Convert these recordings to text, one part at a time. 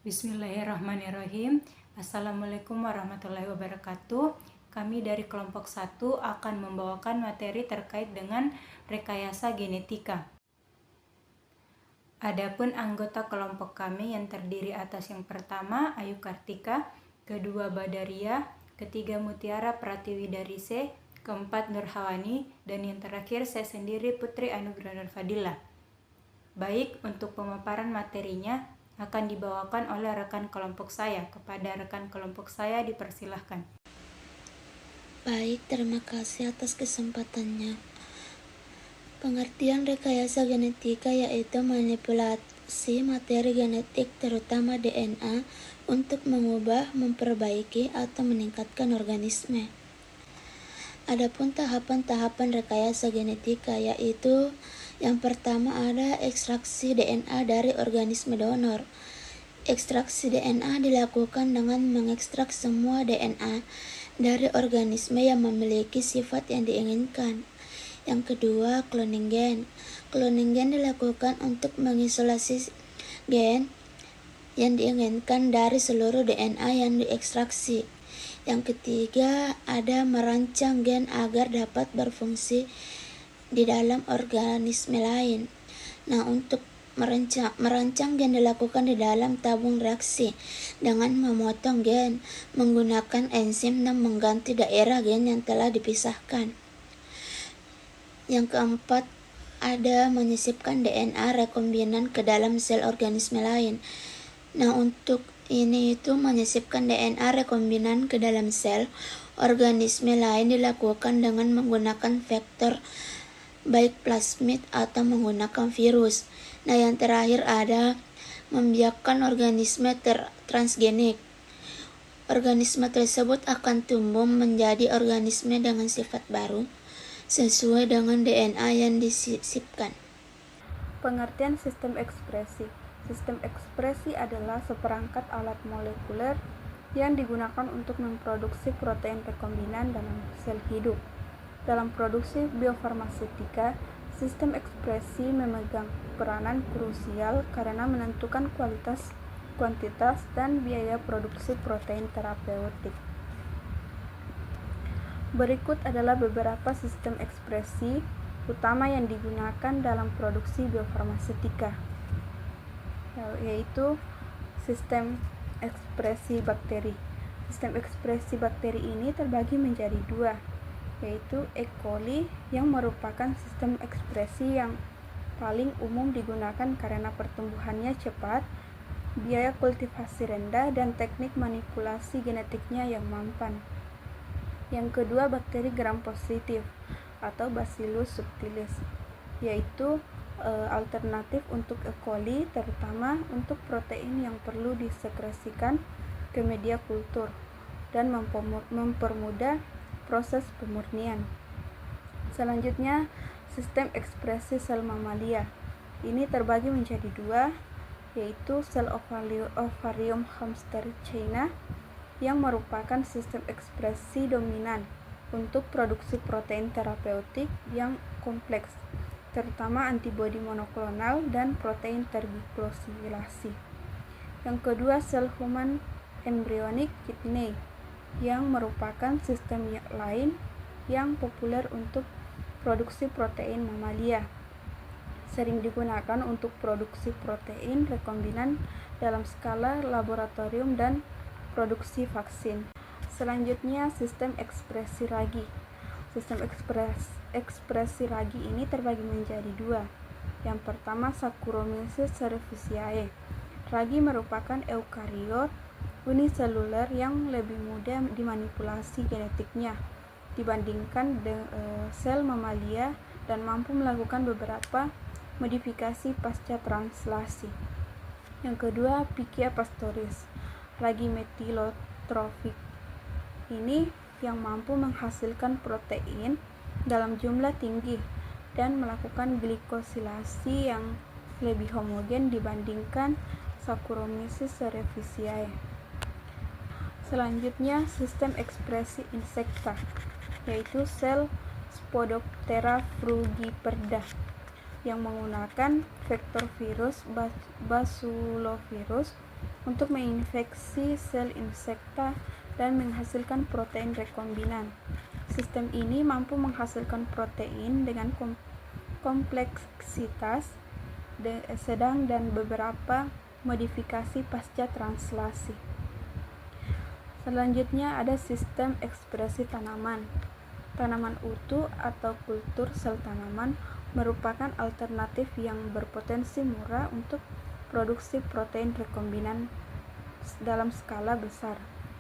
Bismillahirrahmanirrahim. Assalamualaikum warahmatullahi wabarakatuh. Kami dari kelompok 1 akan membawakan materi terkait dengan rekayasa genetika. Adapun anggota kelompok kami yang terdiri atas yang pertama Ayu Kartika, kedua Badaria, ketiga Mutiara Pratiwidarise, keempat Nurhawani, dan yang terakhir saya sendiri Putri Anugrah Nurfadilah. Baik, untuk pemaparan materinya akan dibawakan oleh rekan kelompok saya. Kepada rekan kelompok saya dipersilahkan. Baik, terima kasih atas kesempatannya. Pengertian rekayasa genetika yaitu manipulasi materi genetik terutama DNA untuk mengubah, memperbaiki, atau meningkatkan organisme. Adapun tahapan-tahapan rekayasa genetika yaitu yang pertama ada ekstraksi DNA dari organisme donor. Ekstraksi DNA dilakukan dengan mengekstrak semua DNA dari organisme yang memiliki sifat yang diinginkan. Yang kedua, cloning gen. Cloning gen dilakukan untuk mengisolasi gen yang diinginkan dari seluruh DNA yang diekstraksi. Yang ketiga, ada merancang gen agar dapat berfungsi di dalam organisme lain. Nah, untuk merancang gen dilakukan di dalam tabung reaksi dengan memotong gen menggunakan enzim dan mengganti daerah gen yang telah dipisahkan. Yang keempat, ada menyisipkan DNA rekombinan ke dalam sel organisme lain. Nah, untuk ini menyisipkan DNA rekombinan ke dalam sel organisme lain dilakukan dengan menggunakan vektor baik plasmid atau menggunakan virus. Nah, yang terakhir ada membiarkan organisme transgenik. Organisme tersebut akan tumbuh menjadi organisme dengan sifat baru sesuai dengan DNA yang disisipkan. Pengertian sistem ekspresi. Sistem ekspresi adalah seperangkat alat molekuler yang digunakan untuk memproduksi protein rekombinan dalam sel hidup. Dalam produksi biofarmaseutika, sistem ekspresi memegang peranan krusial karena menentukan kualitas, kuantitas, dan biaya produksi protein terapeutik. Berikut adalah beberapa sistem ekspresi utama yang digunakan dalam produksi biofarmaseutika, yaitu sistem ekspresi bakteri. Sistem ekspresi bakteri ini terbagi menjadi dua, yaitu E. coli yang merupakan sistem ekspresi yang paling umum digunakan karena pertumbuhannya cepat, biaya kultivasi rendah, dan teknik manipulasi genetiknya yang mampan. Yang kedua, bakteri gram positif atau Bacillus subtilis, yaitu alternatif untuk E. coli, terutama untuk protein yang perlu disekresikan ke media kultur dan mempermudah proses pemurnian. Selanjutnya, sistem ekspresi sel mamalia. Ini terbagi menjadi dua, yaitu sel ovarium hamster China yang merupakan sistem ekspresi dominan untuk produksi protein terapeutik yang kompleks, terutama antibodi monoklonal dan protein terglikosilasi. Yang kedua, sel human embryonic kidney yang merupakan sistem lain yang populer untuk produksi protein mamalia. Sering digunakan untuk produksi protein rekombinan dalam skala laboratorium dan produksi vaksin. Selanjutnya, sistem ekspresi ragi. Sistem ekspresi ragi ini terbagi menjadi dua. Yang pertama, Saccharomyces cerevisiae. Ragi merupakan eukariot uniseluler yang lebih mudah dimanipulasi genetiknya dibandingkan sel mamalia dan mampu melakukan beberapa modifikasi pasca translasi. Yang kedua, Pichia pastoris. Ragi metilotrofik ini yang mampu menghasilkan protein dalam jumlah tinggi dan melakukan glikosilasi yang lebih homogen dibandingkan Saccharomyces cerevisiae. Selanjutnya, sistem ekspresi insekta, yaitu sel Spodoptera frugiperda yang menggunakan vektor virus Bacillovirus untuk menginfeksi sel insekta dan menghasilkan protein rekombinan. Sistem ini mampu menghasilkan protein dengan kompleksitas sedang dan beberapa modifikasi pasca translasi. Selanjutnya ada sistem ekspresi tanaman. Tanaman utuh atau kultur sel tanaman merupakan alternatif yang berpotensi murah untuk produksi protein rekombinan dalam skala besar,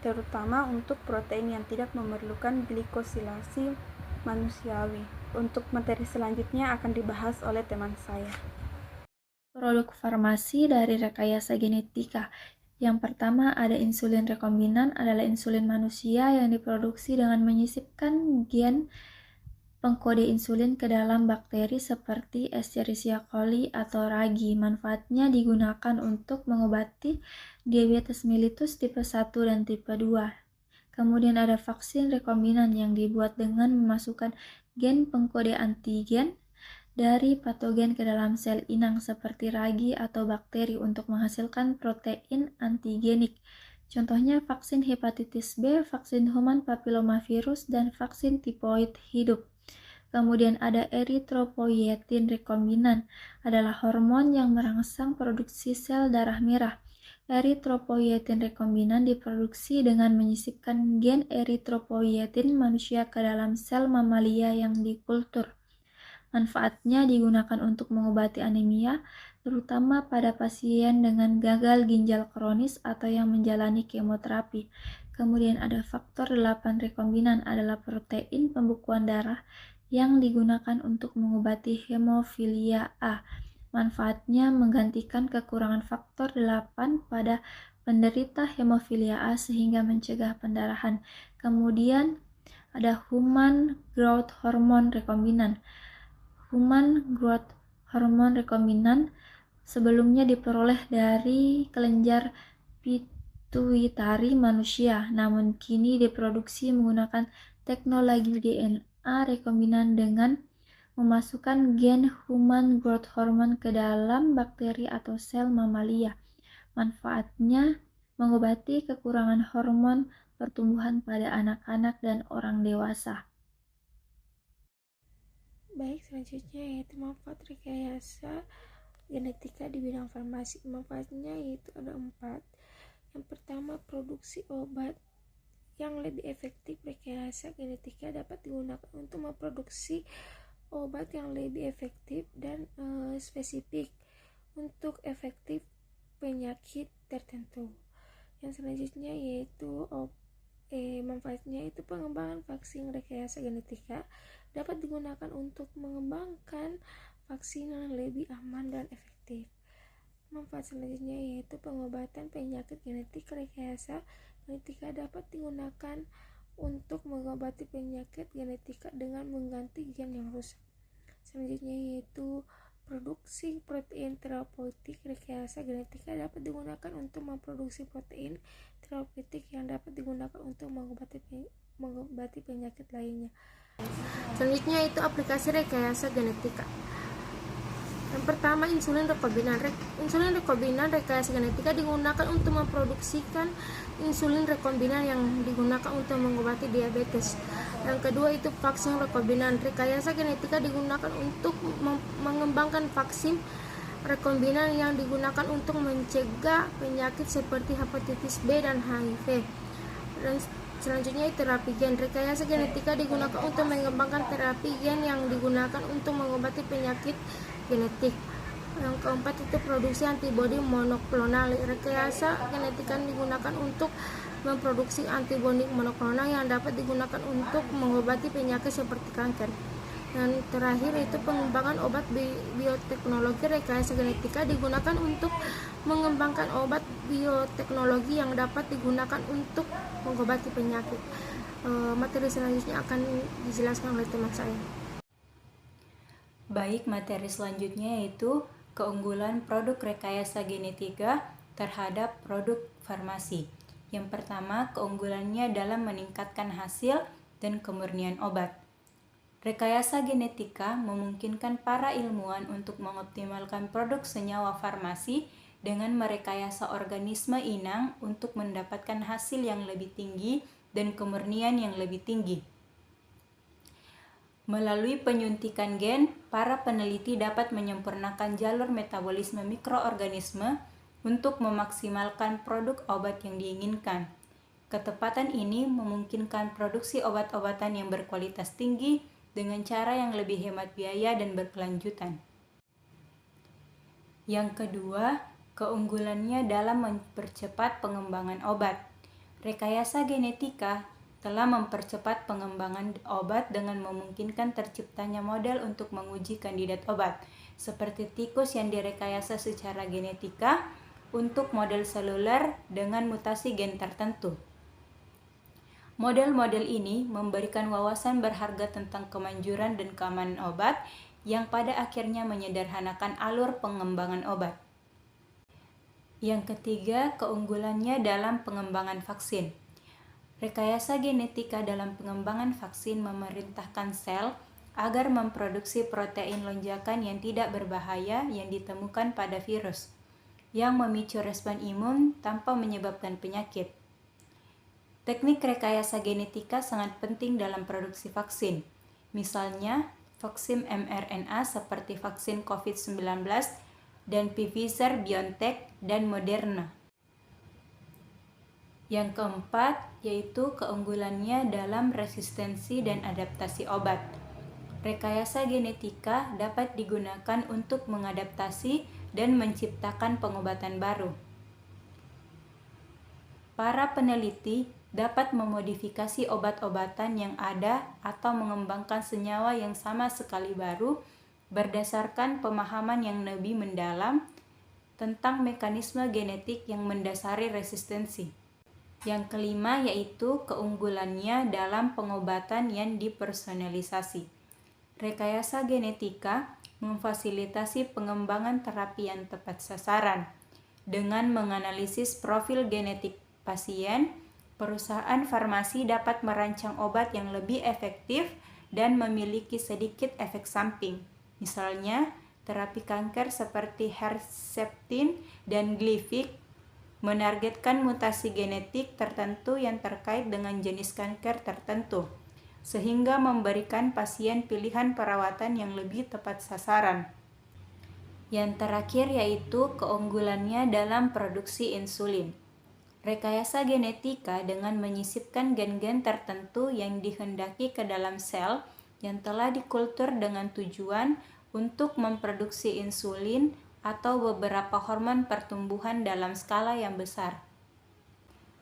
terutama untuk protein yang tidak memerlukan glikosilasi manusiawi. Untuk materi selanjutnya akan dibahas oleh teman saya. Produk farmasi dari rekayasa genetika. Yang pertama ada insulin rekombinan, adalah insulin manusia yang diproduksi dengan menyisipkan gen pengkode insulin ke dalam bakteri seperti Escherichia coli atau ragi. Manfaatnya digunakan untuk mengobati diabetes mellitus tipe 1 dan tipe 2. Kemudian ada vaksin rekombinan yang dibuat dengan memasukkan gen pengkode antigen dari patogen ke dalam sel inang seperti ragi atau bakteri untuk menghasilkan protein antigenik. Contohnya vaksin hepatitis B, vaksin human papillomavirus, dan vaksin tipoid hidup. Kemudian ada eritropoietin rekombinan, adalah hormon yang merangsang produksi sel darah merah. Eritropoietin rekombinan diproduksi dengan menyisipkan gen eritropoietin manusia ke dalam sel mamalia yang dikultur. Manfaatnya digunakan untuk mengobati anemia, terutama pada pasien dengan gagal ginjal kronis atau yang menjalani kemoterapi. Kemudian ada faktor 8 rekombinan, adalah protein pembekuan darah yang digunakan untuk mengobati hemofilia A. Manfaatnya menggantikan kekurangan faktor 8 pada penderita hemofilia A sehingga mencegah pendarahan. Kemudian ada human growth hormone rekombinan. Human growth hormone rekombinan sebelumnya diperoleh dari kelenjar pituitari manusia, namun kini diproduksi menggunakan teknologi DNA rekombinan dengan memasukkan gen human growth hormone ke dalam bakteri atau sel mamalia. Manfaatnya mengobati kekurangan hormon pertumbuhan pada anak-anak dan orang dewasa. Baik, selanjutnya yaitu manfaat rekayasa genetika di bidang farmasi. Manfaatnya yaitu ada 4. Yang pertama, produksi obat yang lebih efektif. Rekayasa genetika dapat digunakan untuk memproduksi obat yang lebih efektif dan spesifik untuk efektif penyakit tertentu. Yang selanjutnya yaitu manfaatnya itu pengembangan vaksin rekayasa genetika dapat digunakan untuk mengembangkan vaksin yang lebih aman dan efektif. Manfaat selanjutnya yaitu pengobatan penyakit genetik. Rekayasa genetika dapat digunakan untuk mengobati penyakit genetika dengan mengganti gen yang rusak. Selanjutnya yaitu produksi protein terapeutik. Rekayasa genetika dapat digunakan untuk memproduksi protein terapeutik yang dapat digunakan untuk mengobati penyakit lainnya. Selanjutnya itu aplikasi rekayasa genetika. Yang pertama, insulin rekombinan. Insulin rekombinan rekayasa genetika digunakan untuk memproduksikan insulin rekombinan yang digunakan untuk mengobati diabetes. Yang kedua itu vaksin rekombinan. Rekayasa genetika digunakan untuk mengembangkan vaksin rekombinan yang digunakan untuk mencegah penyakit seperti hepatitis B dan HIV. Dan selanjutnya terapi gen. Rekayasa genetika digunakan untuk mengembangkan terapi gen yang digunakan untuk mengobati penyakit genetik. Yang keempat itu produksi antibodi monoklonal. Rekayasa genetika digunakan untuk memproduksi antibodi monoklonal yang dapat digunakan untuk mengobati penyakit seperti kanker. Dan terakhir itu pengembangan obat bioteknologi. Rekayasa genetika digunakan untuk mengembangkan obat bioteknologi yang dapat digunakan untuk mengobati penyakit. Materi selanjutnya akan dijelaskan oleh teman saya. Baik, materi selanjutnya yaitu keunggulan produk rekayasa genetika terhadap produk farmasi. Yang pertama, keunggulannya dalam meningkatkan hasil dan kemurnian obat. Rekayasa genetika memungkinkan para ilmuwan untuk mengoptimalkan produk senyawa farmasi dengan merekayasa organisme inang untuk mendapatkan hasil yang lebih tinggi dan kemurnian yang lebih tinggi. Melalui penyuntikan gen, para peneliti dapat menyempurnakan jalur metabolisme mikroorganisme untuk memaksimalkan produk obat yang diinginkan. Ketepatan ini memungkinkan produksi obat-obatan yang berkualitas tinggi dengan cara yang lebih hemat biaya dan berkelanjutan. Yang kedua, keunggulannya dalam mempercepat pengembangan obat. Rekayasa genetika telah mempercepat pengembangan obat dengan memungkinkan terciptanya model untuk menguji kandidat obat, seperti tikus yang direkayasa secara genetika untuk model seluler dengan mutasi gen tertentu. Model-model ini memberikan wawasan berharga tentang kemanjuran dan keamanan obat yang pada akhirnya menyederhanakan alur pengembangan obat. Yang ketiga, keunggulannya dalam pengembangan vaksin. Rekayasa genetika dalam pengembangan vaksin memerintahkan sel agar memproduksi protein lonjakan yang tidak berbahaya yang ditemukan pada virus, yang memicu respon imun tanpa menyebabkan penyakit. Teknik rekayasa genetika sangat penting dalam produksi vaksin. Misalnya, vaksin mRNA seperti vaksin COVID-19 dan Pfizer-BioNTech dan Moderna. Yang keempat, yaitu keunggulannya dalam resistensi dan adaptasi obat. Rekayasa genetika dapat digunakan untuk mengadaptasi dan menciptakan pengobatan baru. Para peneliti dapat memodifikasi obat-obatan yang ada atau mengembangkan senyawa yang sama sekali baru berdasarkan pemahaman yang lebih mendalam tentang mekanisme genetik yang mendasari resistensi. Yang kelima yaitu keunggulannya dalam pengobatan yang dipersonalisasi. Rekayasa genetika memfasilitasi pengembangan terapi yang tepat sasaran. Dengan menganalisis profil genetik pasien, perusahaan farmasi dapat merancang obat yang lebih efektif dan memiliki sedikit efek samping. Misalnya, terapi kanker seperti Herceptin dan Gleevec menargetkan mutasi genetik tertentu yang terkait dengan jenis kanker tertentu, sehingga memberikan pasien pilihan perawatan yang lebih tepat sasaran. Yang terakhir yaitu keunggulannya dalam produksi insulin. Rekayasa genetika dengan menyisipkan gen-gen tertentu yang dihendaki ke dalam sel yang telah dikultur dengan tujuan untuk memproduksi insulin atau beberapa hormon pertumbuhan dalam skala yang besar.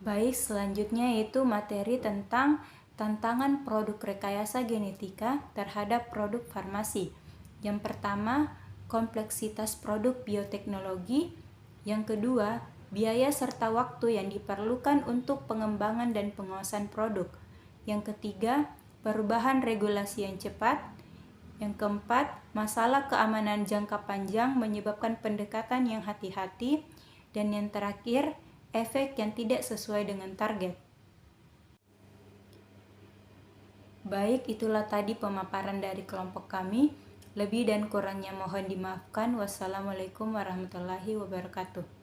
Baik, selanjutnya yaitu materi tentang tantangan produk rekayasa genetika terhadap produk farmasi. Yang pertama, kompleksitas produk bioteknologi. Yang kedua, biaya serta waktu yang diperlukan untuk pengembangan dan pengawasan produk. Yang ketiga, perubahan regulasi yang cepat. Yang keempat, masalah keamanan jangka panjang menyebabkan pendekatan yang hati-hati. Dan yang terakhir, efek yang tidak sesuai dengan target. Baik, itulah tadi pemaparan dari kelompok kami. Lebih dan kurangnya mohon dimaafkan. Wassalamualaikum warahmatullahi wabarakatuh.